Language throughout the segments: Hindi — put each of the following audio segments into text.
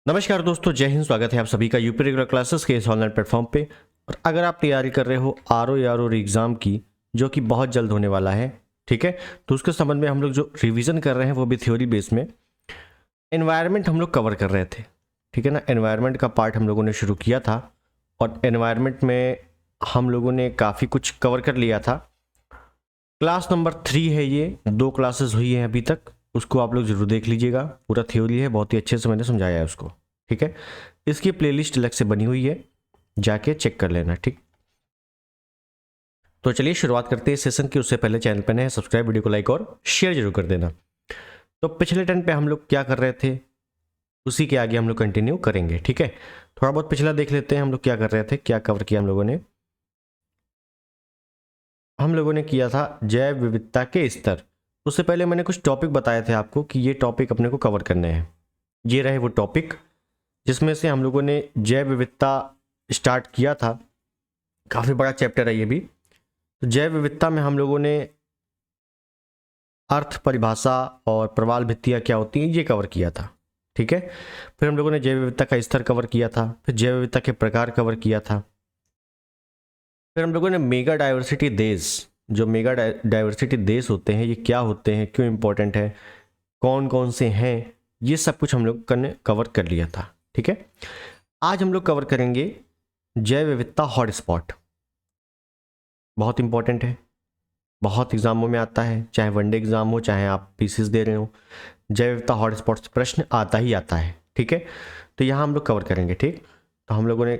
नमस्कार दोस्तों, जय हिंद। स्वागत है आप सभी का यूपी रेगुलर क्लासेस के इस ऑनलाइन प्लेटफॉर्म पे। और अगर आप तैयारी कर रहे हो आरओ या आरओ एग्ज़ाम की, जो कि बहुत जल्द होने वाला है, ठीक है, तो उसके संबंध में हम लोग जो रिवीजन कर रहे हैं वो भी थ्योरी बेस में। एनवायरनमेंट हम लोग कवर कर रहे थे, ठीक है ना। एनवायरनमेंट का पार्ट हम लोगों ने शुरू किया था और एनवायरनमेंट में हम लोगों ने काफ़ी कुछ कवर कर लिया था। क्लास नंबर 3 है ये, 2 क्लासेस हुई हैं अभी तक, उसको आप लोग जरूर देख लीजिएगा। पूरा थ्योरी है, बहुत ही अच्छे से मैंने समझाया है उसको, ठीक है। इसकी प्लेलिस्ट अलग से बनी हुई है, जाके चेक कर लेना, ठीक। तो चलिए शुरुआत करते हैं सेशन की। उससे पहले चैनल पर नए हैं, सब्सक्राइब, वीडियो को लाइक और शेयर जरूर कर देना। तो पिछले टर्न पे हम लोग क्या कर रहे थे, उसी के आगे हम लोग कंटिन्यू करेंगे, ठीक है। थोड़ा बहुत पिछला देख लेते हैं, हम लोग क्या कर रहे थे, क्या कवर किया हम लोगों ने किया था जैव विविधता के स्तर। उससे पहले मैंने कुछ टॉपिक बताए थे आपको कि ये टॉपिक अपने को कवर करने हैं। ये रहे वो टॉपिक जिसमें से हम लोगों ने जैव विविधता स्टार्ट किया था। काफ़ी बड़ा चैप्टर है ये भी। तो जैव विविधता में हम लोगों ने अर्थ, परिभाषा और प्रवाल भित्तियाँ क्या होती हैं ये कवर किया था, ठीक है। फिर हम लोगों ने जैव विविधता का स्तर कवर किया था, फिर जैव विविधता के प्रकार कवर किया था। फिर हम लोगों ने मेगा डाइवर्सिटी देश, जो मेगा डाइवर्सिटी देश होते हैं ये क्या होते हैं, क्यों इंपॉर्टेंट है, कौन कौन से हैं, ये सब कुछ हम लोग ने कवर कर लिया था, ठीक है। आज हम लोग कवर करेंगे जैव विविधता हॉटस्पॉट। बहुत इंपॉर्टेंट है, बहुत एग्जामों में आता है, चाहे वनडे एग्जाम हो चाहे आप पीसीएस दे रहे हो, जैव विविधता हॉटस्पॉट से प्रश्न आता ही आता है, ठीक है। तो यहाँ हम लोग कवर करेंगे, ठीक। तो हम लोगों ने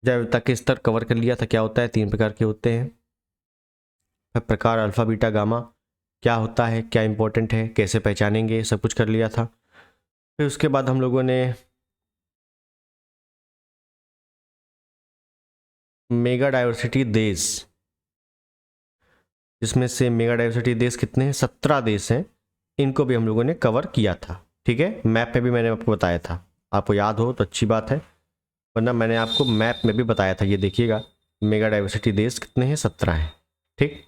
जैव विविधता के स्तर कवर कर लिया था। क्या होता है, 3 प्रकार के होते हैं। फिर प्रकार अल्फा बीटा गामा क्या होता है, क्या इंपॉर्टेंट है, कैसे पहचानेंगे, सब कुछ कर लिया था। फिर उसके बाद हम लोगों ने मेगा डाइवर्सिटी देश, जिसमें से मेगा डाइवर्सिटी देश कितने हैं, 17 देश हैं, इनको भी हम लोगों ने कवर किया था, ठीक है। मैप में भी मैंने आपको बताया था, आपको याद हो तो अच्छी बात है, वरना मैंने आपको मैप में भी बताया था। ये देखिएगा, मेगा डाइवर्सिटी देश कितने हैं, 17 हैं, ठीक।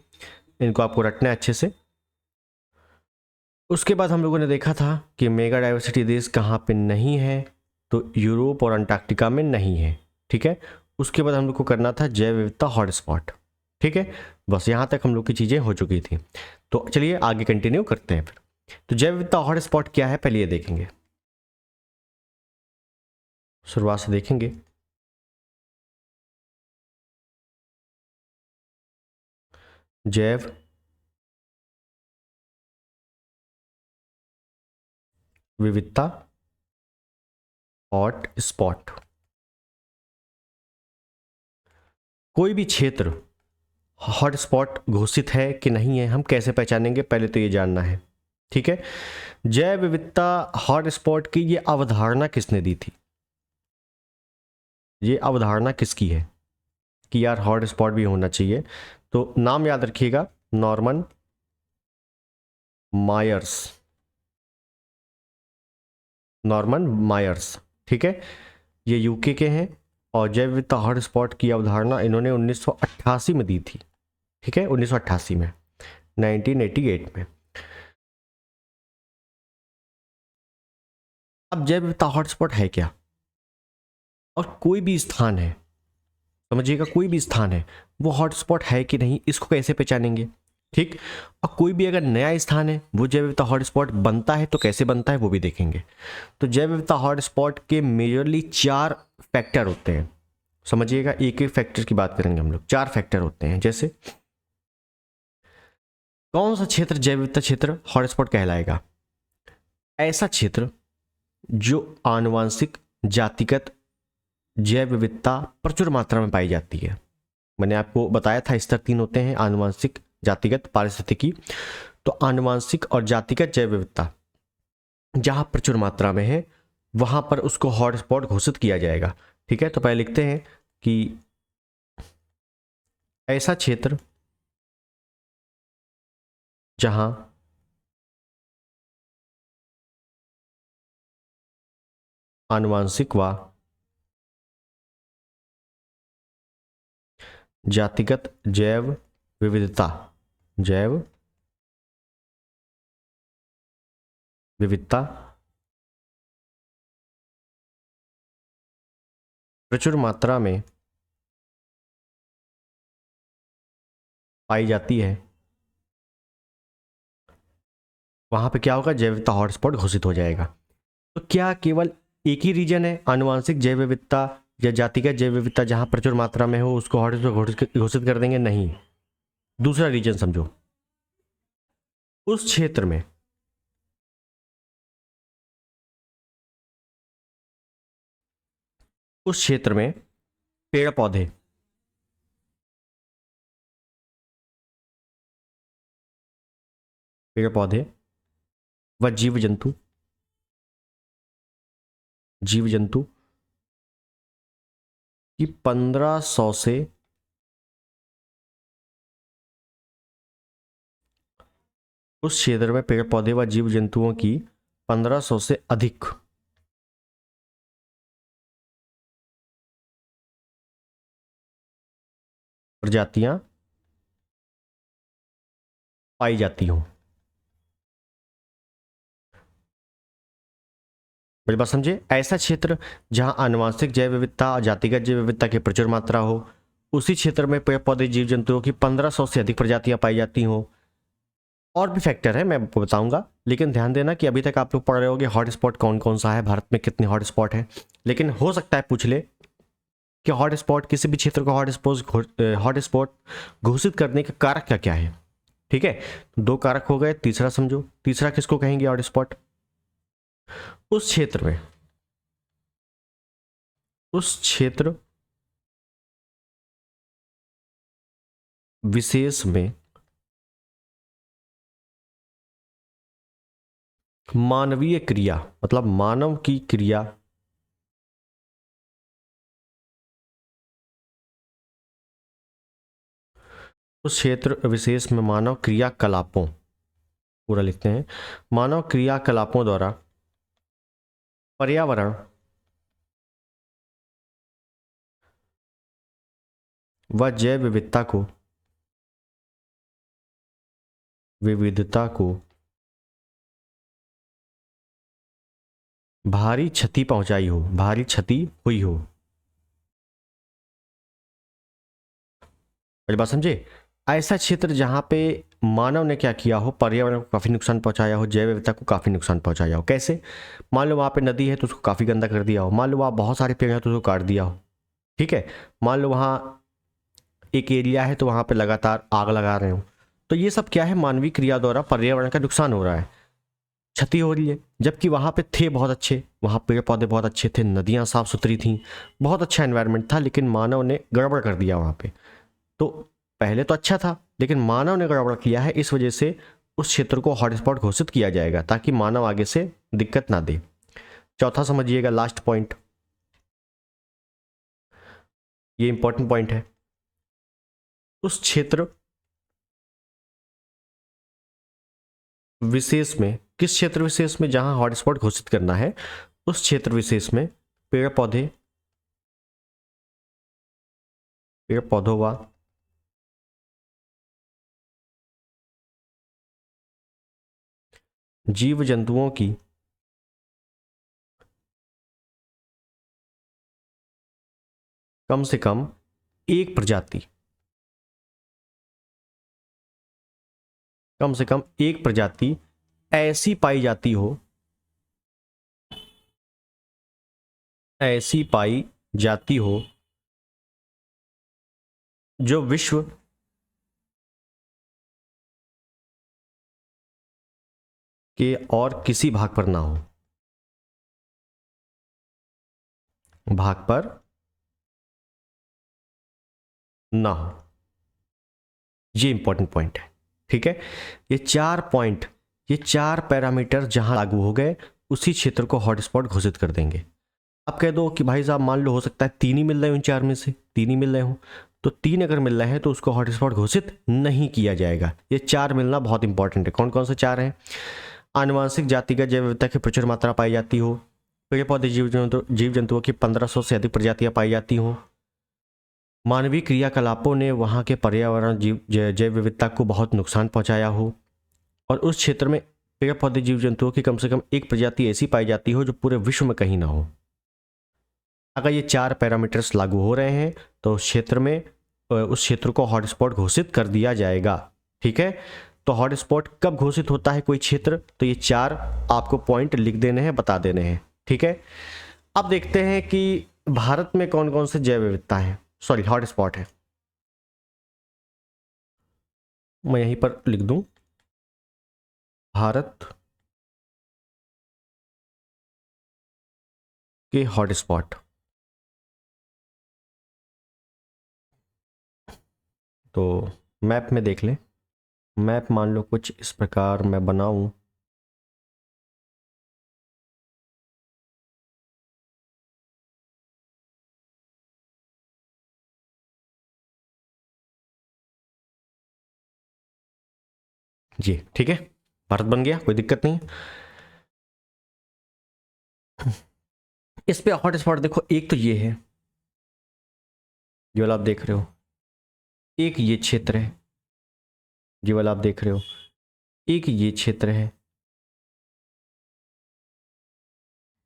इनको आपको रटना है अच्छे से। उसके बाद हम लोगों ने देखा था कि मेगा डाइवर्सिटी देश कहाँ पे नहीं है, तो यूरोप और अंटार्कटिका में नहीं है, ठीक है। उसके बाद हम लोग को करना था जैव विविधता हॉटस्पॉट, ठीक है। बस यहाँ तक हम लोग की चीज़ें हो चुकी थी। तो चलिए आगे कंटिन्यू करते हैं फिर। तो जैव विविधता हॉटस्पॉट क्या है, पहले ये देखेंगे, शुरुआत से देखेंगे। जैव विविधता हॉट स्पॉट, कोई भी क्षेत्र हॉटस्पॉट घोषित है कि नहीं है, हम कैसे पहचानेंगे, पहले तो ये जानना है, ठीक है। जैव विविधता हॉटस्पॉट की ये अवधारणा किसने दी थी, ये अवधारणा किसकी है कि यार हॉटस्पॉट भी होना चाहिए। तो नाम याद रखिएगा, नॉर्मन मायर्स, नॉर्मन मायर्स, ठीक है। ये यूके के हैं और जैव विविधता हॉटस्पॉट की अवधारणा इन्होंने 1988 में दी थी, ठीक है, 1988 में, 1988 में। अब जैव विविधता हॉटस्पॉट है क्या, और कोई भी स्थान है, समझिएगा, कोई भी स्थान है वो हॉटस्पॉट है कि नहीं, इसको कैसे पहचानेंगे, ठीक। और कोई भी अगर नया स्थान है वो जैव विविधता हॉटस्पॉट बनता है तो कैसे बनता है वो भी देखेंगे। तो जैव विविधता हॉटस्पॉट के मेजरली 4 फैक्टर होते हैं, समझिएगा, एक एक फैक्टर की बात करेंगे हम लोग। 4 फैक्टर होते हैं, जैसे कौन सा क्षेत्र जैव विविधता क्षेत्र हॉटस्पॉट कहलाएगा, ऐसा क्षेत्र जो आनुवांशिक, जातिगत जैव विविधता प्रचुर मात्रा में पाई जाती है। मैंने आपको बताया था स्तर 3 होते हैं, आनुवांशिक, जातिगत, पारिस्थितिकी। तो आनुवांशिक और जातिगत जैव विविधता जहां प्रचुर मात्रा में है वहां पर उसको हॉटस्पॉट घोषित किया जाएगा, ठीक है। तो पहले लिखते हैं कि ऐसा क्षेत्र जहां आनुवांशिक व जातिगत जैव विविधता, जैव विविधता प्रचुर मात्रा में पाई जाती है, वहां पे क्या होगा, जैव विविधता हॉटस्पॉट घोषित हो जाएगा। तो क्या केवल एक ही रीजन है आनुवांशिक जैव विविधता या जातिगत जैव विविधता जहां प्रचुर मात्रा में हो उसको हॉटस्पॉट घोषित कर देंगे? नहीं, दूसरा रीजन समझो। उस क्षेत्र में पेड़ पौधे व जीव जंतु की 1500 से उस क्षेत्र में पेड़ पौधे व जीव जंतुओं की 1500 से अधिक प्रजातियां पाई जाती हों। मेरी बात समझे? ऐसा क्षेत्र जहां आनुवांशिक जैव विविधता और जातिगत जैव विविधता की प्रचुर मात्रा हो, उसी क्षेत्र में पेड़ पौधे जीव जंतुओं की 1500 से अधिक प्रजातियां पाई जाती हों। और भी फैक्टर है, मैं आपको बताऊंगा, लेकिन ध्यान देना कि अभी तक आप लोग पढ़ रहे होगे हॉटस्पॉट कौन कौन सा है, भारत में कितने हॉटस्पॉट है। लेकिन हो सकता है पूछ ले कि हॉटस्पॉट, किसी भी क्षेत्र को हॉटस्पॉट घोषित करने का कारक क्या क्या है। ठीक है, 2 कारक हो गए, तीसरा समझो। तीसरा किसको कहेंगे हॉटस्पॉट? उस क्षेत्र विशेष में मानवीय क्रिया, मतलब मानव की क्रिया उस क्षेत्र विशेष में मानव क्रियाकलापों, पूरा लिखते हैं, मानव क्रियाकलापों द्वारा पर्यावरण व जैव विविधता को भारी क्षति पहुंचाई हो, भारी क्षति हुई हो। मेरी बात समझे? ऐसा क्षेत्र जहां पे मानव ने क्या किया हो, पर्यावरण को काफी नुकसान पहुंचाया हो, जैव विविधता को काफी नुकसान पहुंचाया हो। कैसे? मान लो वहां पे नदी है तो उसको काफी गंदा कर दिया हो, मान लो वहां बहुत सारे पेड़ हैं तो उसको काट दिया हो। ठीक है, मान लो वहां एक एरिया है तो वहां पे लगातार आग लगा रहे हो। तो ये सब क्या है, मानवीय क्रिया द्वारा पर्यावरण का नुकसान हो रहा है, क्षति हो रही है। जबकि वहां पे थे बहुत अच्छे, वहां पेड़ पौधे बहुत अच्छे थे, नदियां साफ सुथरी थी, बहुत अच्छा एनवायरनमेंट था, लेकिन मानव ने गड़बड़ कर दिया वहां पे। तो पहले तो अच्छा था, लेकिन मानव ने गड़बड़ किया है, इस वजह से उस क्षेत्र को हॉटस्पॉट घोषित किया जाएगा ताकि मानव आगे से दिक्कत ना दे। चौथा समझिएगा, लास्ट पॉइंट, ये इंपॉर्टेंट पॉइंट है। उस क्षेत्र विशेष में, किस क्षेत्र विशेष में जहां हॉटस्पॉट घोषित करना है, उस क्षेत्र विशेष में पेड़ पौधों व जीव जंतुओं की कम से कम एक प्रजाति ऐसी पाई जाती हो जो विश्व के और किसी भाग पर ना हो। ये इंपॉर्टेंट पॉइंट है। ठीक है, ये 4 पॉइंट, ये 4 पैरामीटर जहां लागू हो गए, उसी क्षेत्र को हॉटस्पॉट घोषित कर देंगे। आप कह दो कि भाई साहब मान लो हो सकता है 3 ही मिल रहे हो, इन 4 में से 3 ही मिल रहे हो, तो 3 अगर मिल रहे हैं तो उसको हॉटस्पॉट घोषित नहीं किया जाएगा। ये 4 मिलना बहुत इंपॉर्टेंट है। कौन कौन से 4 हैं? आनुवांशिक जातिगत जैव विविधता की प्रचुर मात्रा पाई जाती हो, पेड़ पौधे जीव जंतुओं की 1500 से अधिक प्रजातियां पाई जाती हों, मानवीय क्रियाकलापों ने वहाँ के पर्यावरण जैव विविधता को बहुत नुकसान पहुंचाया हो, और उस क्षेत्र में पेड़ पौधे जीव जंतुओं की कम से कम एक प्रजाति ऐसी पाई जाती हो जो पूरे विश्व में कहीं ना हो। अगर ये 4 पैरामीटर्स लागू हो रहे हैं तो उस क्षेत्र में उस क्षेत्र को हॉटस्पॉट घोषित कर दिया जाएगा। ठीक है, तो हॉटस्पॉट कब घोषित होता है कोई क्षेत्र, तो ये 4 आपको पॉइंट लिख देने हैं, बता देने हैं। ठीक है, अब देखते हैं कि भारत में कौन कौन से जैव विविधता है, सॉरी हॉटस्पॉट है। मैं यहीं पर लिख दूं भारत के हॉटस्पॉट। तो मैप में देख लें, मैप मान लो कुछ इस प्रकार मैं बनाऊं। जी ठीक है, भारत बन गया, कोई दिक्कत नहीं है। इस पे हॉटस्पॉट देखो, एक तो ये है, ये वाला आप देख रहे हो, एक ये क्षेत्र है, ये वाला आप देख रहे हो, एक ये क्षेत्र है,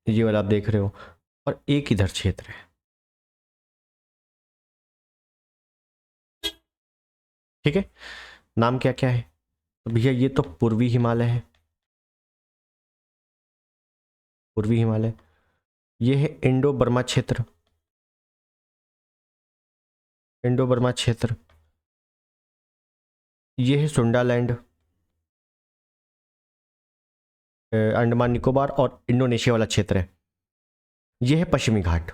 ये वाला आप देख रहे हो, और एक इधर क्षेत्र है। ठीक है, नाम क्या क्या है, तो भैया ये तो पूर्वी हिमालय है, पूर्वी हिमालय। ये है इंडो बर्मा क्षेत्र, इंडो बर्मा क्षेत्र। ये है सुंडालैंड, अंडमान निकोबार और इंडोनेशिया वाला क्षेत्र है। ये है पश्चिमी घाट,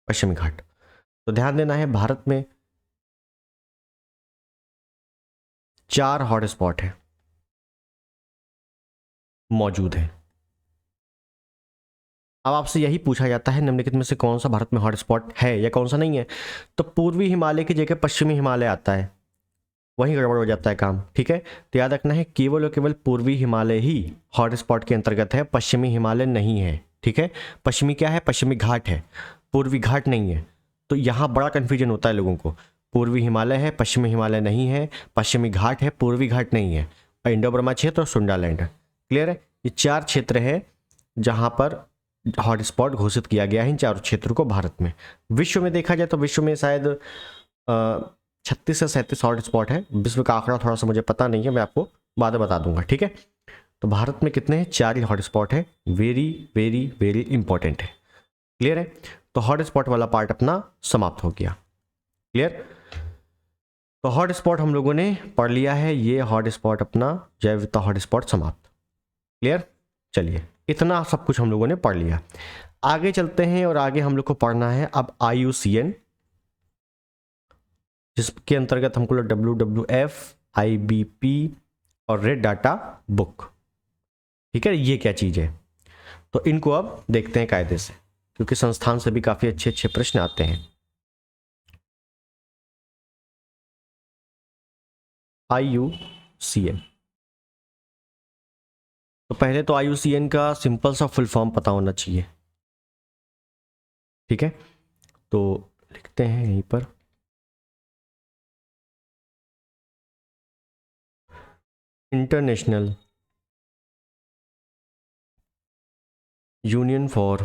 पश्चिमी घाट। तो ध्यान देना है, भारत में 4 हॉटस्पॉट है, मौजूद है। अब आपसे यही पूछा जाता है निम्नलिखित में से कौन सा भारत में हॉटस्पॉट है या कौन सा नहीं है, तो पूर्वी हिमालय की जगह पश्चिमी हिमालय आता है, वहीं गड़बड़ हो जाता है काम। ठीक है, तो याद रखना है केवल और केवल पूर्वी हिमालय ही हॉटस्पॉट के अंतर्गत है, पश्चिमी हिमालय नहीं है। ठीक है, पश्चिमी क्या है, पश्चिमी घाट है, पूर्वी घाट नहीं है। तो यहाँ बड़ा कन्फ्यूजन होता है लोगों को, पूर्वी हिमालय है, पश्चिमी हिमालय नहीं है, पश्चिमी घाट है, पूर्वी घाट नहीं है, और इंडो बर्मा क्षेत्र और सुंडालैंड। क्लियर है, ये 4 क्षेत्र है जहाँ पर हॉटस्पॉट घोषित किया गया है, इन 4 क्षेत्रों को भारत में। विश्व में देखा जाए तो विश्व में शायद 36 से 37 हॉटस्पॉट है, विश्व का आंकड़ा थोड़ा सा मुझे पता नहीं है, मैं आपको बाद में बता दूंगा। ठीक है, तो भारत में कितने हैं, 4 ही हॉटस्पॉट है, वेरी वेरी वेरी इंपॉर्टेंट है। क्लियर है, तो हॉटस्पॉट वाला पार्ट अपना समाप्त हो गया। क्लियर, तो हॉटस्पॉट हम लोगों ने पढ़ लिया है, ये हॉटस्पॉट अपना जैव विविधता हॉटस्पॉट समाप्त। क्लियर, चलिए इतना सब कुछ हम लोगों ने पढ़ लिया। आगे चलते हैं और आगे हम लोग को पढ़ना है अब IUCN, जिसके अंतर्गत हमको WWF, IBP और रेड डाटा बुक। ठीक है, ये क्या चीज़ है, तो इनको अब देखते हैं कायदे से, क्योंकि संस्थान से भी काफ़ी अच्छे अच्छे प्रश्न आते हैं। IUCN, तो पहले तो IUCN का सिंपल सा फुल फॉर्म पता होना चाहिए। ठीक है, तो लिखते हैं यहीं पर, international union for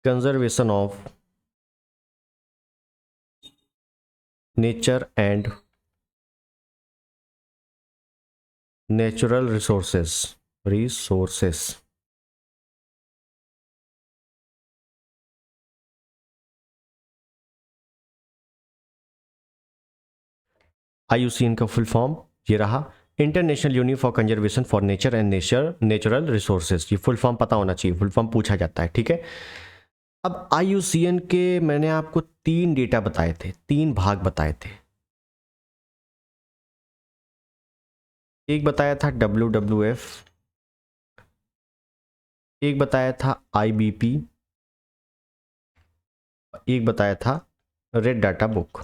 conservation of nature and natural resources. IUCN का फुल फॉर्म ये रहा, international union for conservation for nature and natural resources. ये फुल फॉर्म पता होना चाहिए, फुल फॉर्म पूछा जाता है। ठीक है, अब IUCN के मैंने आपको 3 डेटा बताए थे, 3 भाग बताए थे। एक बताया था WWF, एक बताया था IBP, एक बताया था रेड डाटा बुक।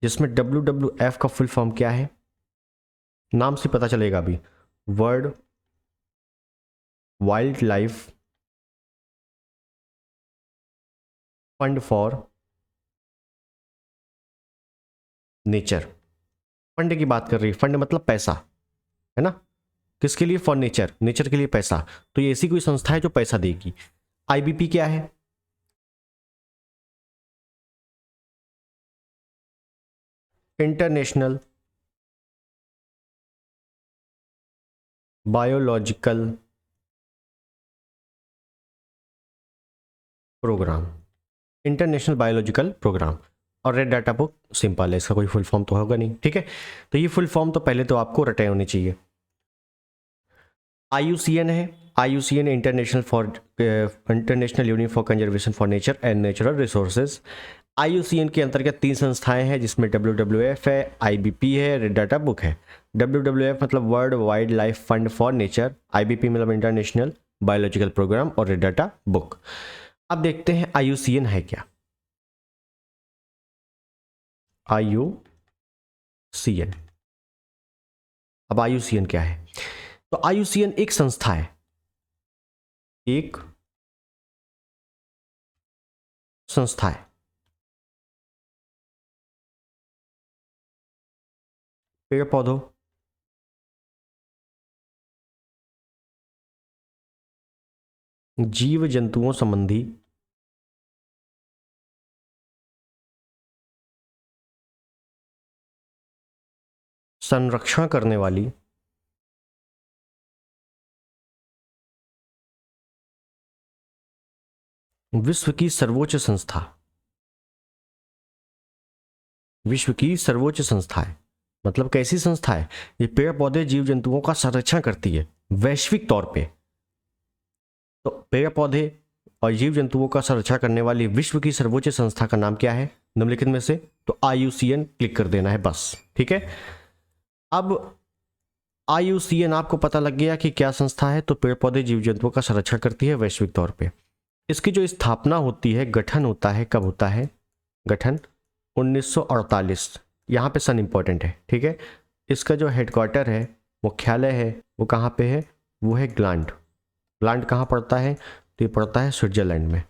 जिसमें WWF का फुल फॉर्म क्या है, नाम से पता चलेगा अभी, world wild life fund for nature. Fund की बात कर रही है, फंड मतलब पैसा, है ना, किसके लिए, फॉर नेचर, नेचर के लिए पैसा। तो ये ऐसी कोई संस्था है जो पैसा देगी। आईबीपी क्या है, international biological programme, international biological programme. और रेड डाटा बुक सिंपल है, इसका कोई फुल फॉर्म तो होगा नहीं, ठीक है। तो ये फुल फॉर्म तो पहले तो आपको रटे होने चाहिए। IUCN है, IUCN international union for conservation for nature and natural resources. IUCN के अंतर्गत 3 संस्थाएं हैं, जिसमें WWF है, IBP है, रेड डाटा बुक है। WWF मतलब world wild life fund for nature, IBP मतलब इंटरनेशनल बायोलॉजिकल प्रोग्राम, और रेड डाटा बुक। अब देखते हैं IUCN है क्या। IUCN, अब IUCN क्या है, तो IUCN एक संस्था है, एक संस्था है, पेड़ पौधों, जीव जंतुओं संबंधी संरक्षण करने वाली विश्व की सर्वोच्च संस्था, विश्व की सर्वोच्च संस्था है। मतलब कैसी संस्था है, ये पेड़ पौधे जीव जंतुओं का संरक्षण करती है वैश्विक तौर पे। तो पेड़ पौधे और जीव जंतुओं का संरक्षण करने वाली विश्व की सर्वोच्च संस्था का नाम क्या है निम्नलिखित में से, तो IUCN क्लिक कर देना है बस, ठीक है। अब IUCN आपको पता लग गया कि क्या संस्था है, तो पेड़ पौधे जीव जंतुओं का संरक्षण करती है वैश्विक तौर पे। इसकी जो स्थापना होती है, गठन होता है, कब होता है, गठन 1948, यहाँ पे सन इंपॉर्टेंट है, ठीक है। इसका जो हेडक्वार्टर है, मुख्यालय है, वो कहाँ पे है, वो है ग्लांड। ग्लांड कहाँ पड़ता है, तो ये पड़ता है स्विट्जरलैंड में,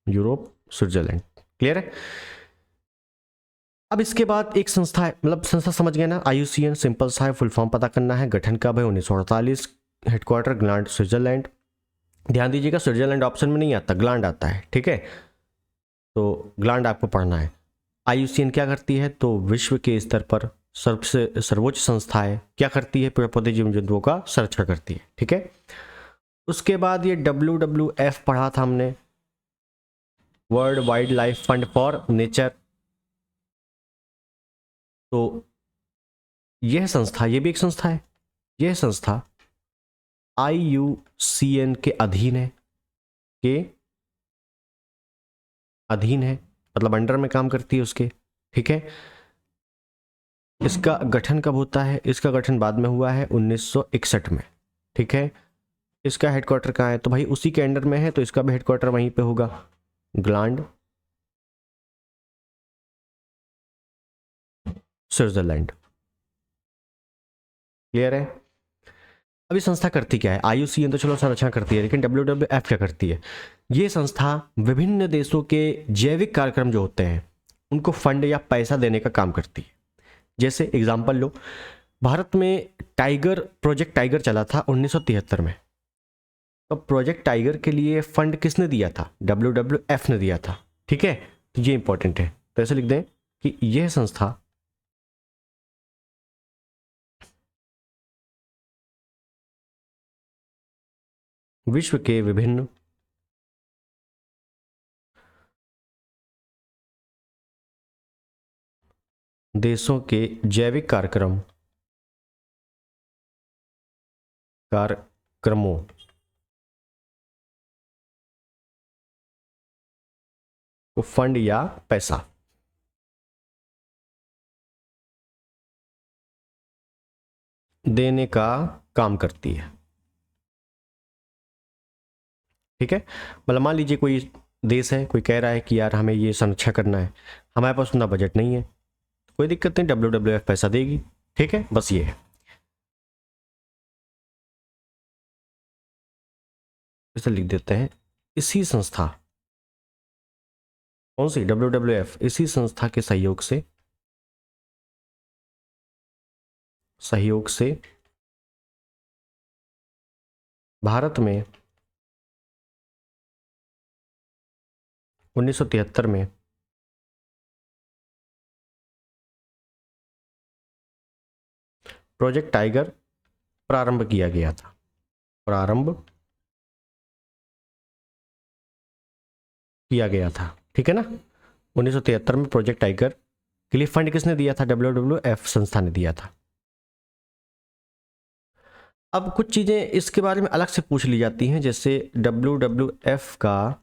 यूरोप, स्विट्जरलैंड, क्लियर है। अब इसके बाद एक संस्था है, मतलब संस्था समझ गए ना, IUCN सिंपल सा है, फुल फॉर्म पता करना है, गठन कब है 1948, हेडक्वार्टर ग्लांड स्विट्जरलैंड। ध्यान दीजिएगा स्विट्जरलैंड ऑप्शन में नहीं आता, ग्लांड आता है, ठीक है। तो ग्लांड आपको पढ़ना है। IUCN क्या करती है, तो विश्व के स्तर पर सबसे सर्वोच्च संस्था है, क्या करती है, पेड़ पौधे जीव जंतुओं का संरक्षण करती है, ठीक है। उसके बाद ये WWF पढ़ा था हमने, world wild life fund for nature. तो यह संस्था, ये भी एक संस्था है, यह संस्था IUCN के अधीन है, के अधीन है, मतलब अंडर में काम करती है उसके, ठीक है। इसका गठन कब होता है, इसका गठन बाद में हुआ है 1961 में, ठीक है। इसका हेडक्वार्टर कहाँ है, तो भाई उसी के अंडर में है, तो इसका भी हेडक्वार्टर वहीं पे होगा, ग्लांड स्विट्जरलैंड, क्लियर है। अभी संस्था करती क्या है, IUCN तो चलो संरक्षण करती है, लेकिन WWF क्या करती है, ये संस्था विभिन्न देशों के जैविक कार्यक्रम जो होते हैं उनको फंड या पैसा देने का काम करती है। जैसे एग्जांपल लो, भारत में टाइगर, प्रोजेक्ट टाइगर चला था 1973 में, तो प्रोजेक्ट टाइगर के लिए फंड किसने दिया था, WWF ने दिया था, ठीक है। तो ये इंपॉर्टेंट है, तो ऐसे लिख दें कि यह संस्था विश्व के विभिन्न देशों के जैविक कार्यक्रमों को फंड या पैसा देने का काम करती है, ठीक है। मतलब मान लीजिए कोई देश है, कोई कह रहा है कि यार हमें ये संरक्षण करना है, हमारे पास उतना बजट नहीं है, कोई दिक्कत नहीं, WWF पैसा देगी, ठीक है, बस ये है। इसे लिख देते हैं, इसी संस्था कौन सी? WWF। इसी संस्था के सहयोग से भारत में 1973 में प्रोजेक्ट टाइगर प्रारंभ किया गया था। ठीक है ना। 1973 में प्रोजेक्ट टाइगर के लिए फंड किसने दिया था? WWF संस्था ने दिया था। अब कुछ चीजें इसके बारे में अलग से पूछ ली जाती हैं, जैसे WWF का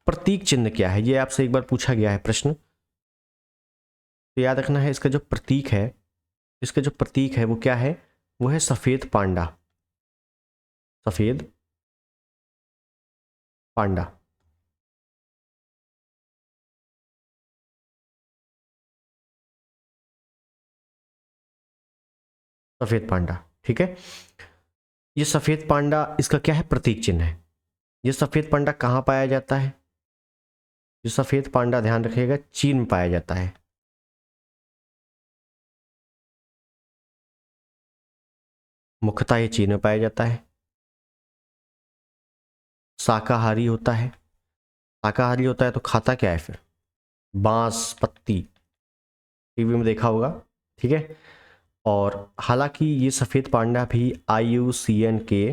प्रतीक चिन्ह क्या है? ये आपसे एक बार पूछा गया है प्रश्न, तो याद रखना है इसका जो प्रतीक है वो क्या है? वो है सफेद पांडा। सफेद पांडा। सफेद पांडा, ठीक है। ये सफेद पांडा इसका क्या है? प्रतीक चिन्ह है। ये सफेद पांडा कहाँ पाया जाता है? ये सफेद पांडा, ध्यान रखिएगा, चीन में पाया जाता है। मुख्यतः ये चीन में पाया जाता है। शाकाहारी होता है। शाकाहारी होता है तो खाता क्या है फिर? बांस पत्ती, टीवी में देखा होगा, ठीक है। और हालांकि ये सफेद पांडा भी IUCN के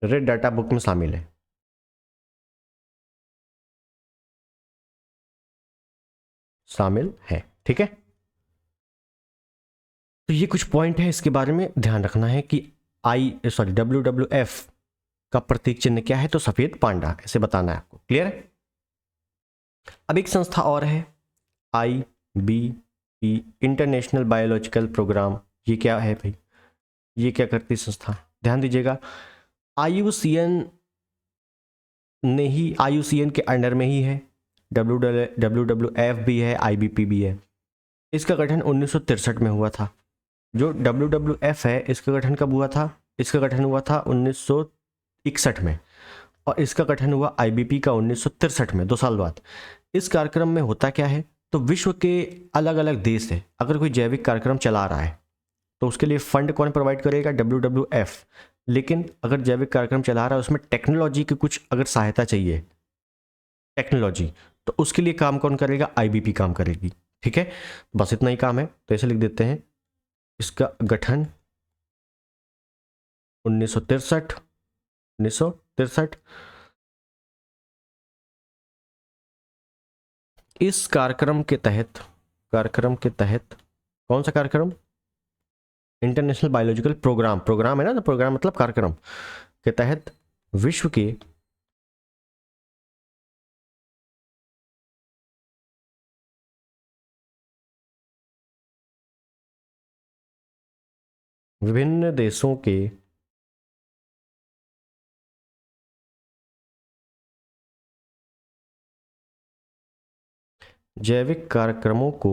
रेड डाटा बुक में शामिल है। ठीक है। तो ये कुछ पॉइंट है, इसके बारे में ध्यान रखना है कि WWF का प्रतीक चिन्ह क्या है? तो सफेद पांडा, ऐसे बताना है आपको। क्लियर है? अब एक संस्था और है, IBP, इंटरनेशनल बायोलॉजिकल प्रोग्राम। ये क्या है भाई? ये क्या करती संस्था? ध्यान दीजिएगा, IUCN के अंडर में ही है। WWF भी है, IBP भी है। इसका गठन 1963 में हुआ था। जो WWF है इसका गठन कब हुआ था? इसका गठन हुआ था 1961 में, और इसका गठन हुआ IBP का 1963 में, 2 साल बाद। इस कार्यक्रम में होता क्या है? तो विश्व के अलग अलग देश है, अगर कोई जैविक कार्यक्रम चला रहा है तो उसके लिए फंड कौन प्रोवाइड करेगा? WWF। लेकिन अगर जैविक कार्यक्रम चला रहा है उसमें टेक्नोलॉजी की कुछ अगर सहायता चाहिए, टेक्नोलॉजी, तो उसके लिए काम कौन करेगा? IBP काम करेगी। ठीक है, बस इतना ही काम है, तो ऐसे लिख देते हैं, इसका गठन 1963। इस कार्यक्रम के तहत कौन सा कार्यक्रम? इंटरनेशनल बायोलॉजिकल प्रोग्राम है ना, तो प्रोग्राम मतलब कार्यक्रम के तहत विश्व के विभिन्न देशों के जैविक कार्यक्रमों को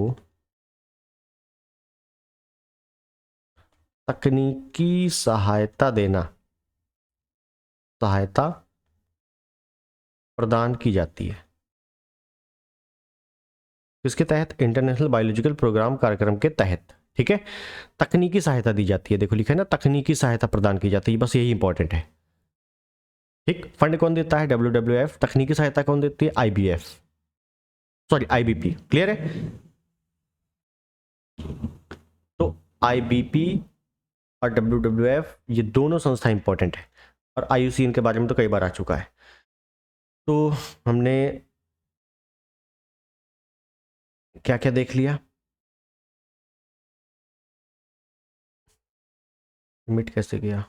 तकनीकी सहायता प्रदान की जाती है। किसके तहत? इंटरनेशनल बायोलॉजिकल प्रोग्राम कार्यक्रम के तहत। ठीक है, तकनीकी सहायता दी जाती है। देखो लिखा है ना, तकनीकी सहायता प्रदान की जाती है, बस यही इंपॉर्टेंट है। ठीक, फंड कौन देता है? WWF। तकनीकी सहायता कौन देती है? IBP। क्लियर है? तो IBP और WWF ये दोनों संस्था इंपॉर्टेंट है, और IUCN के बारे में तो कई बार आ चुका है। तो हमने क्या क्या देख लिया? मिट कैसे गया?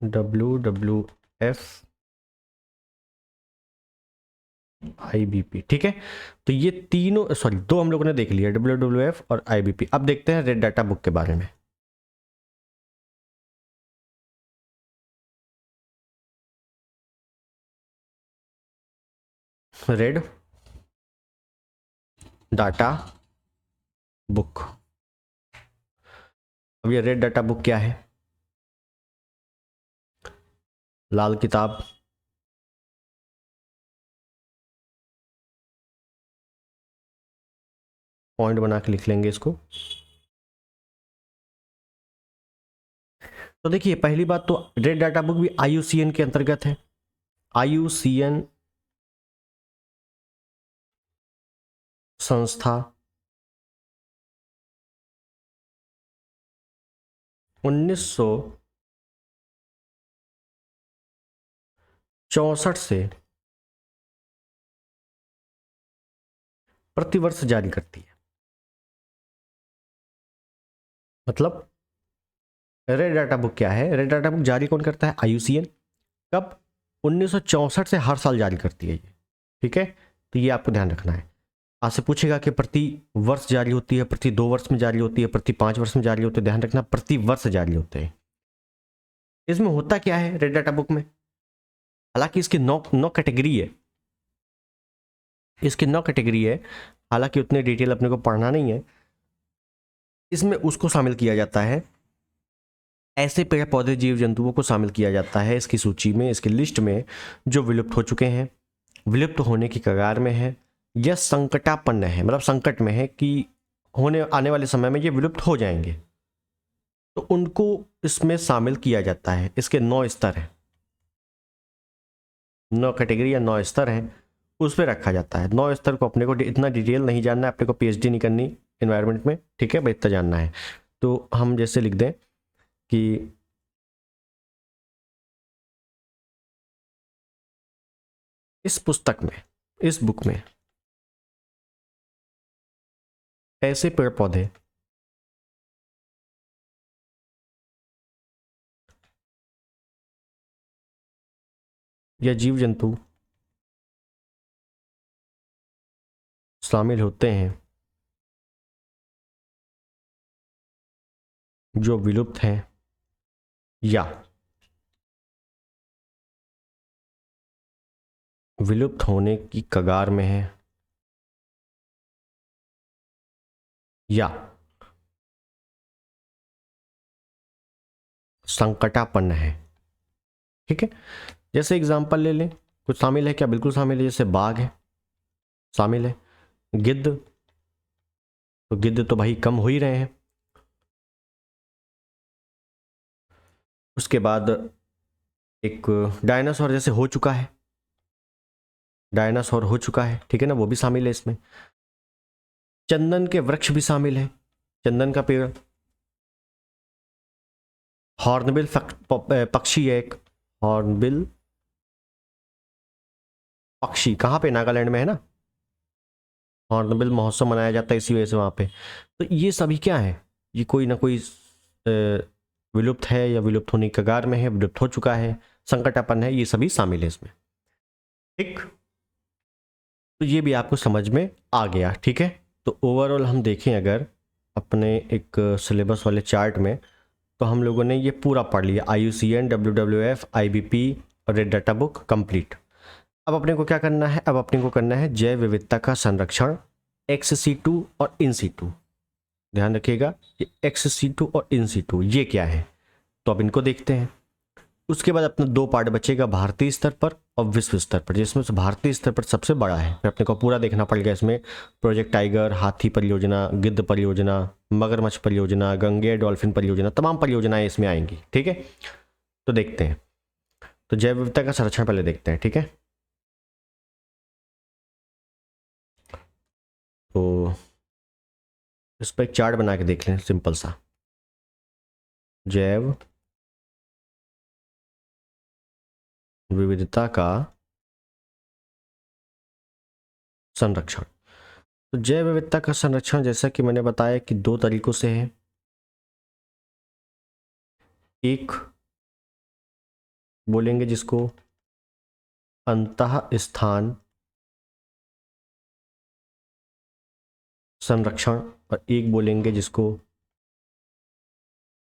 WWF, IBP। ठीक है, तो ये तीनों, सॉरी, 2 हम लोगों ने देख लिया, WWF और IBP। अब देखते हैं रेड डाटा बुक के बारे में। Red data book. अब ये रेड डाटा बुक क्या है? लाल किताब, पॉइंट बना के लिख लेंगे इसको। तो देखिए पहली बात तो रेड डाटा बुक भी IUCN के अंतर्गत है। IUCN संस्था 1964 से प्रतिवर्ष जारी करती है। मतलब रेड डाटा बुक क्या है? रेड डाटा बुक जारी कौन करता है? IUCN। कब? 1964 से हर साल जारी करती है ये, ठीक है। तो ये आपको ध्यान रखना है। आपसे पूछेगा कि प्रति वर्ष जारी होती है, प्रति 2 वर्ष में जारी होती है, प्रति 5 वर्ष में जारी होती है। ध्यान रखना प्रति वर्ष जारी होते हैं। इसमें होता क्या है रेड डाटा बुक में? हालांकि इसकी 9 कैटेगरी है, इसकी 9 कैटेगरी है, हालांकि उतने डिटेल अपने को पढ़ना नहीं है। इसमें उसको शामिल किया जाता है, ऐसे पेड़ पौधे जीव जंतुओं को शामिल किया जाता है इसकी सूची में, इसकी लिस्ट में, जो विलुप्त हो चुके हैं, विलुप्त होने की कगार में है, या संकटापन्न है, मतलब संकट में है कि होने आने वाले समय में ये विलुप्त हो जाएंगे, तो उनको इसमें शामिल किया जाता है। इसके 9 स्तर हैं, 9 कैटेगरी या 9 स्तर हैं, उस पर रखा जाता है। 9 स्तर को अपने को इतना डिटेल नहीं जानना है, अपने को PhD नहीं करनी एनवायरनमेंट में, ठीक है भाई, इतना जानना है। तो हम जैसे लिख दें कि इस पुस्तक में, इस बुक में ऐसे पेड़ पौधे या जीव जंतु शामिल होते हैं जो विलुप्त हैं या विलुप्त होने की कगार में है, या संकटापन्न है, ठीक है। जैसे एग्जांपल ले लें, कुछ शामिल है क्या? बिल्कुल शामिल है। जैसे बाघ है, शामिल है। गिद्ध, तो गिद्ध तो भाई कम हो ही रहे हैं। उसके बाद एक डायनासोर जैसे हो चुका है, डायनासोर हो चुका है, ठीक है ना, वो भी शामिल है इसमें। चंदन के वृक्ष भी शामिल है, चंदन का पेड़। हॉर्नबिल पक्षी है एक, हॉर्नबिल पक्षी कहाँ पे? नागालैंड में है ना, हॉर्नबिल महोत्सव मनाया जाता है इसी वजह से वहाँ पे। तो ये सभी क्या है? ये कोई ना कोई विलुप्त है या विलुप्त होने की कगार में है, विलुप्त हो चुका है, संकटापन्न है, ये सभी शामिल है इसमें, ठीक। तो ये भी आपको समझ में आ गया, ठीक है। तो ओवरऑल हम देखें अगर अपने एक सिलेबस वाले चार्ट में, तो हम लोगों ने ये पूरा पढ़ लिया, IUCN, WWF, IBP और रेड डाटा बुक कंप्लीट। अब अपने को क्या करना है? अब अपने को करना है जैव विविधता का संरक्षण, ex-situ और in-situ। ध्यान रखिएगा, ये ex-situ और in-situ ये क्या है, तो अब इनको देखते हैं। उसके बाद अपना 2 पार्ट बचेगा, भारतीय स्तर पर और विश्व स्तर पर, जिसमें से भारतीय स्तर पर सबसे बड़ा है, फिर अपने को पूरा देखना पड़ेगा। इसमें प्रोजेक्ट टाइगर, हाथी परियोजना, गिद्ध परियोजना, मगरमच्छ परियोजना, गंगे डॉल्फिन परियोजना, तमाम परियोजनाएं इसमें आएंगी, ठीक है। तो देखते हैं, तो जैव विविधता का संरक्षण पहले देखते हैं, ठीक है। तो इस पर एक चार्ट बना के देख लें सिंपल सा, जैव विविधता का संरक्षण। तो जैव विविधता का संरक्षण जैसा कि मैंने बताया कि 2 तरीकों से है। एक बोलेंगे जिसको अंतः स्थान संरक्षण, और एक बोलेंगे जिसको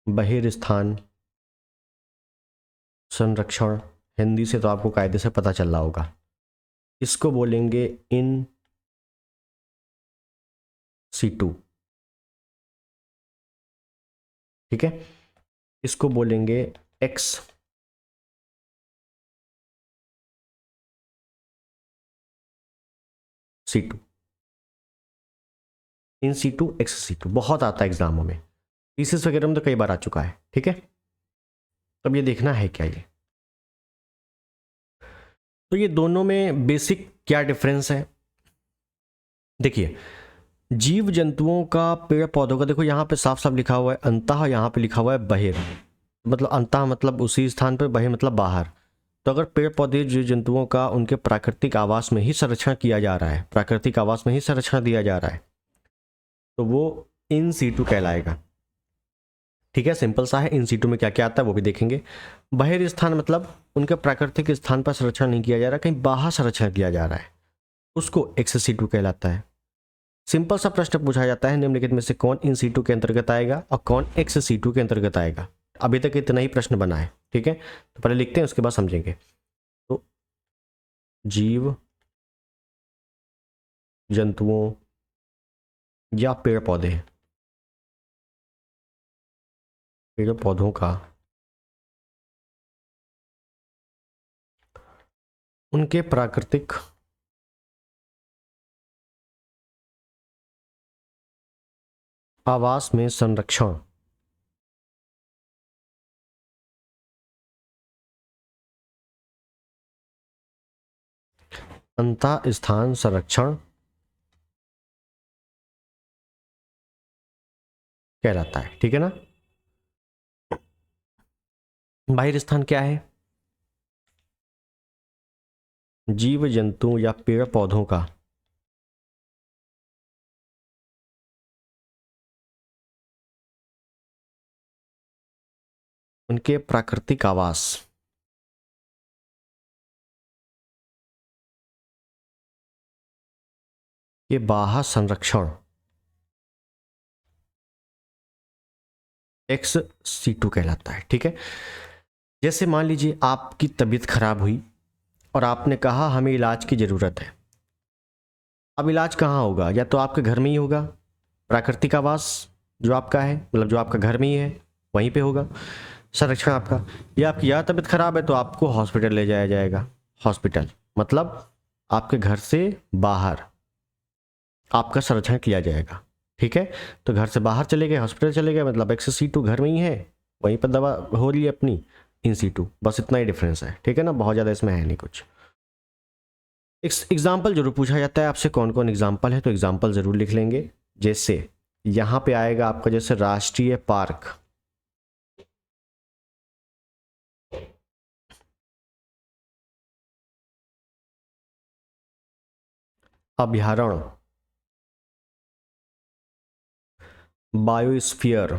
बहिर्स्थान संरक्षण। हिंदी से तो आपको कायदे से पता चल रहा होगा, इसको बोलेंगे इन सीटू, ठीक है। इसको बोलेंगे ex situ, in situ ex situ बहुत आता है एग्जामों में, थीसिस वगैरह में तो कई बार आ चुका है। ठीक है, तब ये देखना है क्या ये, तो ये दोनों में बेसिक क्या डिफरेंस है। देखिए जीव जंतुओं का, पेड़ पौधों का, देखो यहाँ पे साफ साफ लिखा हुआ है अंतः, यहाँ पे लिखा हुआ है बहिर, मतलब अंतः मतलब उसी स्थान पर, बहिर मतलब बाहर। तो अगर पेड़ पौधे जीव जंतुओं का उनके प्राकृतिक आवास में ही संरक्षण किया जा रहा है, प्राकृतिक आवास में ही संरक्षण दिया जा रहा है, तो वो इन सीटू कहलाएगा। ठीक है, सिंपल सा है। इन सीटू में क्या क्या आता है वो भी देखेंगे। बहिर स्थान मतलब उनके प्राकृतिक स्थान पर संरक्षण नहीं किया जा रहा, कहीं बाहर संरक्षण किया जा रहा है, उसको एक्स सीटू कहलाता है। सिंपल सा प्रश्न पूछा जाता है, निम्नलिखित में से कौन इन सीटू के अंतर्गत आएगा और कौन एक्स सीटू के अंतर्गत आएगा। अभी तक इतना ही प्रश्न बना है। ठीक है, तो पहले लिखते हैं उसके बाद समझेंगे। तो जीव जंतुओं या पेड़ पौधे, पेड़ पौधों का उनके प्राकृतिक आवास में संरक्षण, अंतः स्थान संरक्षण कहलाता है। ठीक है ना। बाहिर स्थान क्या है, जीव जंतु या पेड़ पौधों का उनके प्राकृतिक आवास, ये बाह्य संरक्षण एक्स सीटू कहलाता है। ठीक है, जैसे मान लीजिए आपकी तबीयत खराब हुई और आपने कहा हमें इलाज की जरूरत है। अब इलाज कहाँ होगा, या तो आपके घर में ही होगा, प्राकृतिक आवास जो आपका है, मतलब जो आपका घर में ही है वहीं पे होगा संरक्षण आपका, या आपकी या तबीयत खराब है तो आपको हॉस्पिटल ले जाया जाएगा। हॉस्पिटल मतलब आपके घर से बाहर आपका संरक्षण किया जाएगा। ठीक है, तो घर से बाहर चले गए, हॉस्पिटल चले गए, मतलब एक्स सीटू घर में ही है, वहीं पर दवा हो रही है अपनी, इन सीटू, बस इतना ही डिफरेंस है। ठीक है ना, बहुत ज़्यादा इसमें है नहीं कुछ। एग्जाम्पल जरूर पूछा जाता है आपसे, कौन कौन एग्जाम्पल है, तो एग्जाम्पल जरूर लिख लेंगे। जैसे यहाँ पे आएगा आपका, जैसे राष्ट्रीय पार्क, अभयारण्य, बायोस्फीयर,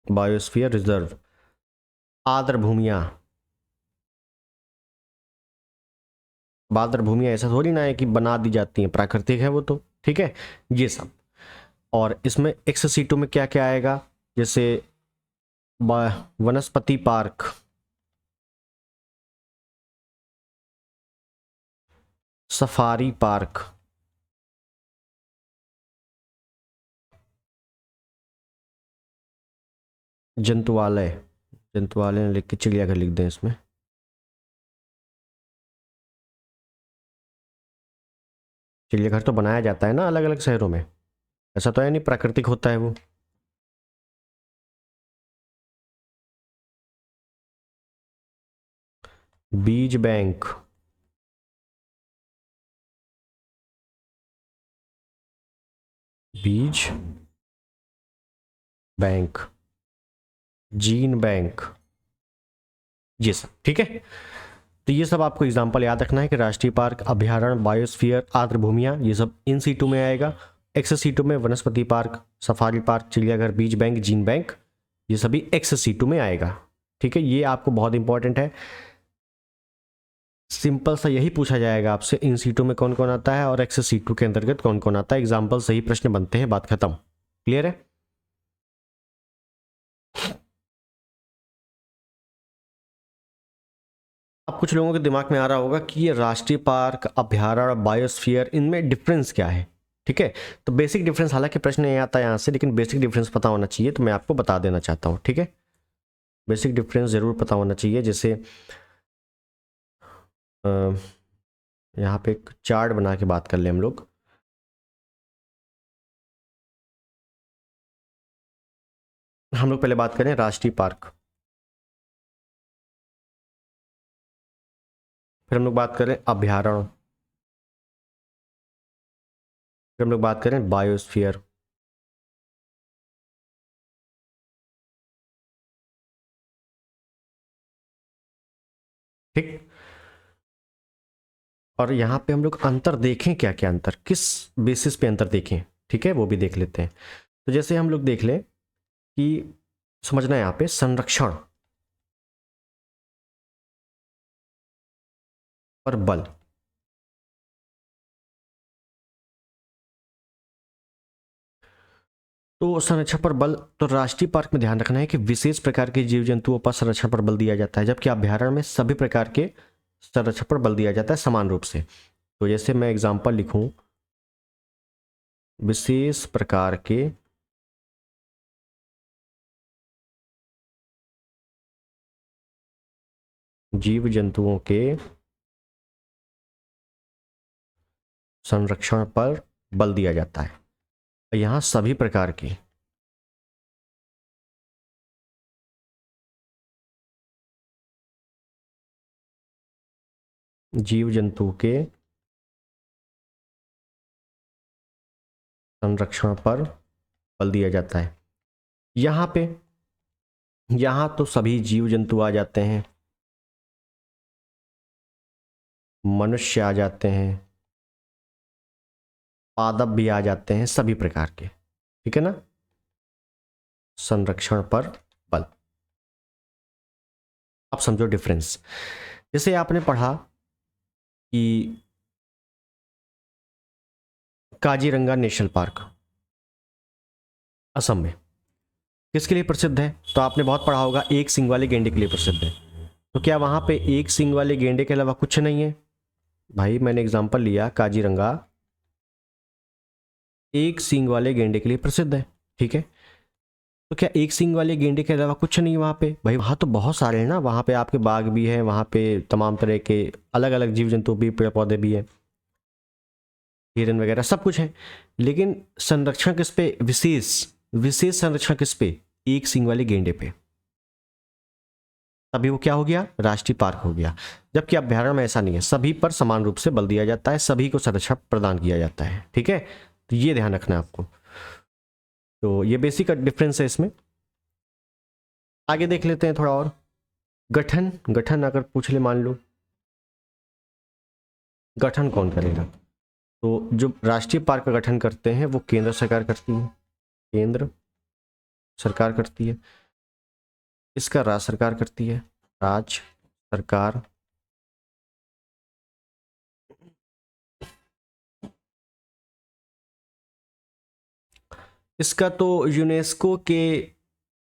बायोस्फीयर रिजर्व, आर्द्र भूमियां, आर्द्र भूमियां ऐसा थोड़ी ना है कि बना दी जाती हैं, प्राकृतिक है वो तो। ठीक है, ये सब। और इसमें एक्स सीटों में क्या क्या आएगा, जैसे वनस्पति पार्क, सफारी पार्क, जंतुआलय, जंतुआलय लिख के चिड़ियाघर लिख दें इसमें, चिड़ियाघर तो बनाया जाता है ना अलग अलग शहरों में, ऐसा तो है नहीं प्राकृतिक होता है वो। बीज बैंक, बीज बैंक, जीन बैंक, ये सब। ठीक है, तो ये सब आपको एग्जाम्पल याद रखना है कि राष्ट्रीय पार्क, अभयारण्य, बायोस्फीयर, आर्द्र भूमियां, ये सब इन सीटों में आएगा। एक्स सीटों में वनस्पति पार्क, सफारी पार्क, चिड़ियाघर, बीज बैंक, जीन बैंक, ये सभी एक्स सीटों में आएगा। ठीक है, ये आपको बहुत इंपॉर्टेंट है, सिंपल सा यही पूछा जाएगा आपसे, इन सीटों में कौन कौन आता है और एक्स सीटों के अंतर्गत कौन कौन आता है। एग्जाम्पल सही प्रश्न बनते हैं, बात खत्म। क्लियर है। अब कुछ लोगों के दिमाग में आ रहा होगा कि ये राष्ट्रीय पार्क, अभयारण्य, बायोस्फीयर, इनमें डिफरेंस क्या है। ठीक है, तो बेसिक डिफरेंस, हालांकि प्रश्न नहीं आता यहाँ से, लेकिन बेसिक डिफरेंस पता होना चाहिए, तो मैं आपको बता देना चाहता हूँ। ठीक है, बेसिक डिफरेंस जरूर पता होना चाहिए। जैसे यहाँ पे एक चार्ट बना के बात कर ले हम लोग। पहले बात करें राष्ट्रीय पार्क, फिर हम लोग बात करें अभ्यारण्य, फिर हम लोग बात करें बायोस्फीयर, ठीक। और यहाँ पे हम लोग अंतर देखें, क्या क्या अंतर, किस बेसिस पे अंतर देखें, ठीक है, वो भी देख लेते हैं। तो जैसे हम लोग देख लें कि समझना है यहाँ पे संरक्षण और बल। तो संरक्षण पर बल, तो राष्ट्रीय पार्क में ध्यान रखना है कि विशेष प्रकार के जीव जंतुओं पर संरक्षण पर बल दिया जाता है, जबकि अभ्यारण्य में सभी प्रकार के संरक्षण पर बल दिया जाता है समान रूप से। तो जैसे मैं एग्जांपल लिखूं, विशेष प्रकार के जीव जंतुओं के संरक्षण पर बल दिया जाता है, यहां सभी प्रकार के जीव जंतु के संरक्षण पर बल दिया जाता है। यहां पे, यहां तो सभी जीव जंतु आ जाते हैं, मनुष्य आ जाते हैं, पादप भी आ जाते हैं, सभी प्रकार के, ठीक है ना। संरक्षण पर बल, आप समझो डिफरेंस। जैसे आपने पढ़ा कि काजीरंगा नेशनल पार्क असम में किसके लिए प्रसिद्ध है, तो आपने बहुत पढ़ा होगा, एक सींग वाले गेंडे के लिए प्रसिद्ध है। तो क्या वहां पे एक सींग वाले गेंडे के अलावा कुछ नहीं है? भाई मैंने एग्जांपल लिया, काजीरंगा एक सींग वाले गेंडे के लिए प्रसिद्ध है, ठीक है। तो क्या एक सींग वाले गेंडे के अलावा कुछ नहीं वहां पे? भाई वहां तो बहुत सारे हैं ना, वहां पे आपके बाघ भी है, वहां पे तमाम तरह के अलग अलग जीव जंतु भी, पेड़ पौधे भी है, हिरन वगैरह सब कुछ है। लेकिन संरक्षण किस पे, विशेष विशेष संरक्षण किस पे? एक सींग वाले गेंडे पे। तभी वो क्या हो गया, राष्ट्रीय पार्क हो गया। जबकि अभ्यारण्य में ऐसा नहीं है, सभी पर समान रूप से बल दिया जाता है, सभी को संरक्षण प्रदान किया जाता है, ठीक है। तो ये ध्यान रखना है आपको। तो ये बेसिक डिफरेंस है इसमें। आगे देख लेते हैं थोड़ा और। गठन, गठन अगर पूछ ले मान लो, गठन कौन करेगा? तो जो राष्ट्रीय पार्क का गठन करते हैं वो केंद्र सरकार करती है, केंद्र सरकार करती है। इसका राज्य सरकार करती है, राज्य सरकार। इसका तो यूनेस्को के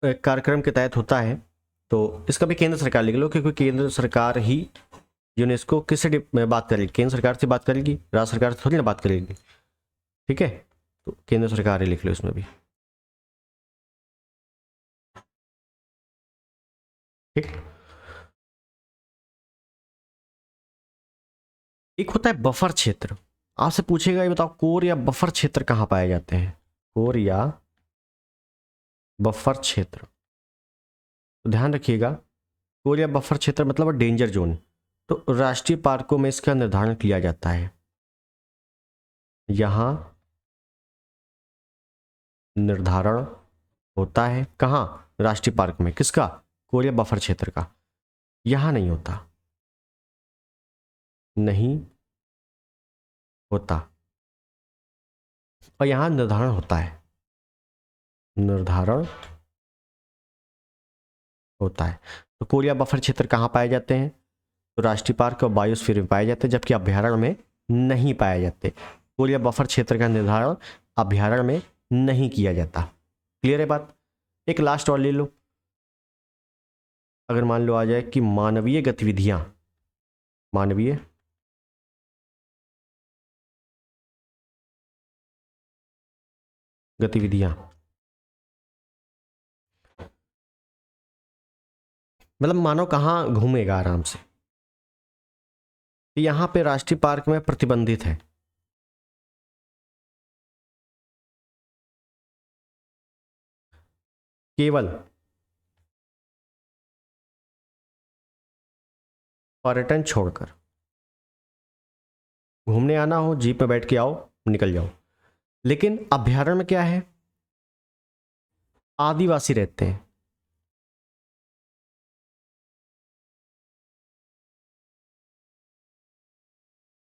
कार्यक्रम के तहत होता है, तो इसका भी केंद्र सरकार लिख लो, क्योंकि केंद्र सरकार ही यूनेस्को किससे बात करेगी, केंद्र सरकार से बात करेगी, राज्य सरकार से थोड़ी ना बात करेगी, ठीक है। तो केंद्र सरकार ही लिख लो इसमें भी, ठीक। एक होता है बफर क्षेत्र। आपसे पूछेगा ये बताओ, कोर या बफर क्षेत्र कहाँ पाए जाते हैं? कोर या बफर क्षेत्र, तो ध्यान रखिएगा, कोर या बफर क्षेत्र मतलब डेंजर जोन। तो राष्ट्रीय पार्कों में इसका निर्धारण किया जाता है, यहां निर्धारण होता है कहाँ, राष्ट्रीय पार्क में, किसका, कोर या बफर क्षेत्र का। यहां नहीं होता, नहीं होता। और यहां निर्धारण होता है, निर्धारण होता है। तो कोर या बफर क्षेत्र कहाँ पाए जाते हैं? तो राष्ट्रीय पार्क और बायोस्फीयर में पाए जाते हैं, जबकि अभ्यारण्य में नहीं पाए जाते। कोर या बफर क्षेत्र का निर्धारण अभ्यारण्य में नहीं किया जाता। क्लियर है बात? एक लास्ट और ले लो। अगर मान लो आ जाए कि मानवीय गतिविधियां, मानवीय गतिविधियां मतलब मानव कहाँ घूमेगा आराम से, यहाँ पे राष्ट्रीय पार्क में प्रतिबंधित है। केवल पर्यटन छोड़कर, घूमने आना हो जीप में बैठ के आओ, निकल जाओ। लेकिन अभ्यारण्य में क्या है, आदिवासी रहते हैं,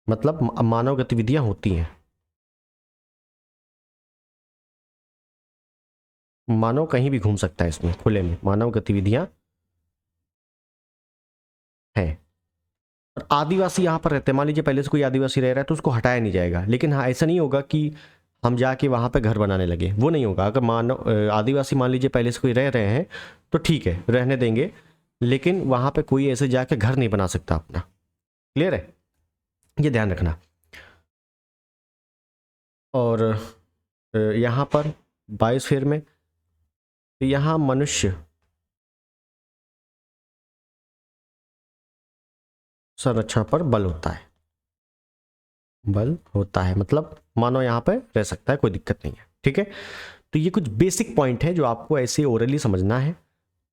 मतलब मानव गतिविधियां होती हैं। मानव कहीं भी घूम सकता है इसमें, खुले में मानव गतिविधियां हैं। और आदिवासी यहाँ पर रहते हैं। मान लीजिए पहले से कोई आदिवासी रह रहा है तो उसको हटाया नहीं जाएगा। लेकिन हाँ, ऐसा नहीं होगा कि हम जाके वहाँ पे घर बनाने लगे, वो नहीं होगा। अगर मानव आदिवासी मान लीजिए पहले से कोई रह रहे हैं तो ठीक है, रहने देंगे, लेकिन वहाँ पे कोई ऐसे जाके घर नहीं बना सकता अपना। क्लियर है, ये ध्यान रखना। और यहाँ पर बायोस्फीयर में यहाँ मनुष्य संरक्षण पर बल होता है, बल होता है, मतलब मानो यहाँ पे रह सकता है, कोई दिक्कत नहीं है। ठीक है, तो ये कुछ बेसिक पॉइंट है जो आपको ऐसे ओरली समझना है।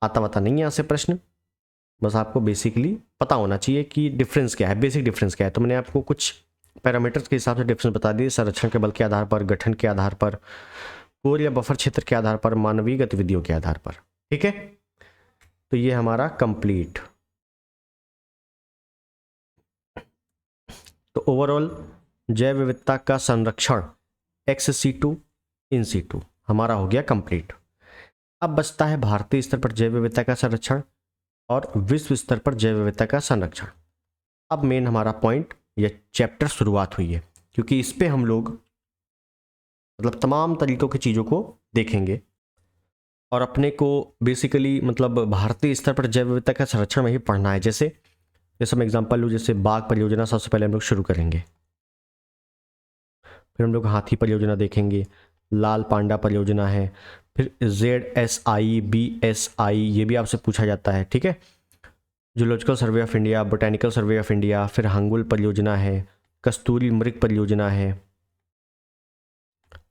आता वाता नहीं है ऐसे प्रश्न, बस आपको बेसिकली पता होना चाहिए कि डिफरेंस क्या है, बेसिक डिफरेंस क्या है। तो मैंने आपको कुछ पैरामीटर्स के हिसाब से डिफरेंस बता दिए, संरक्षण के बल के आधार पर, गठन के आधार पर, कोर या बफर क्षेत्र के आधार पर, मानवीय गतिविधियों के आधार पर। ठीक है, तो ये हमारा कंप्लीट। तो ओवरऑल जैव विविधता का संरक्षण एक्स सीटू इन सीटू हमारा हो गया कंप्लीट। अब बचता है भारतीय स्तर पर जैव विविधता का संरक्षण और विश्व स्तर पर जैव विविधता का संरक्षण। अब मेन हमारा पॉइंट या चैप्टर शुरुआत हुई है, क्योंकि इस पे हम लोग मतलब तमाम तरीकों की चीज़ों को देखेंगे और अपने को बेसिकली मतलब भारतीय स्तर पर जैव विविधता का संरक्षण में ही पढ़ना है। जैसे हम एग्जांपल लूँ, जैसे बाघ परियोजना सबसे पहले हम लोग शुरू करेंगे, फिर हम लोग हाथी परियोजना देखेंगे, लाल पांडा परियोजना है, फिर ZSI BSI ये भी आपसे पूछा जाता है। ठीक है, zoological survey of India, botanical survey of India, फिर हंगुल परियोजना है, कस्तूरी मृग परियोजना है।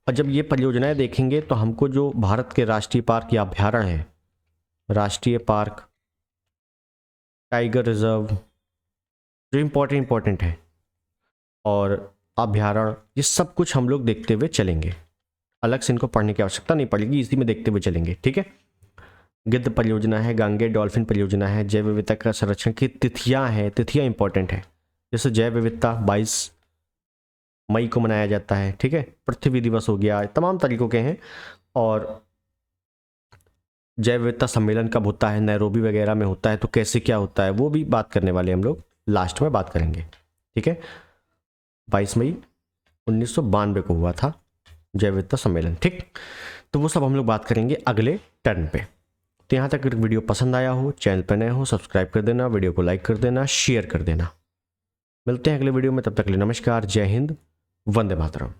और जब ये परियोजनाएं देखेंगे तो हमको जो भारत के राष्ट्रीय पार्क या अभ्यारण्य है, राष्ट्रीय पार्क, टाइगर रिजर्व जो इम्पोर्टेंट है, और अभ्यारण्य, ये सब कुछ हम लोग देखते हुए चलेंगे। अलग से इनको पढ़ने की आवश्यकता नहीं पड़ेगी, इसी में देखते हुए चलेंगे। ठीक है, गिद्ध परियोजना है, गांगे डॉल्फिन परियोजना है, जैव विविधता का संरक्षण की तिथियां हैं, तिथियां इंपॉर्टेंट है। जैसे जैव विविधता 22 मई को मनाया जाता है। ठीक है, पृथ्वी दिवस हो गया, तमाम तरीकों के हैं। और जैव विविधता सम्मेलन कब होता है, नैरोबी वगैरह में होता है, तो कैसे क्या होता है वो भी बात करने वाले हम लोग लास्ट में बात करेंगे। ठीक है, 22 मई 1992 को हुआ था जैव विविधता सम्मेलन। ठीक, तो वो सब हम लोग बात करेंगे अगले टर्न पे। तो यहाँ तक अगर वीडियो पसंद आया हो, चैनल पर नए हो, सब्सक्राइब कर देना, वीडियो को लाइक कर देना, शेयर कर देना। मिलते हैं अगले वीडियो में, तब तक के लिए नमस्कार, जय हिंद, वंदे मातरम।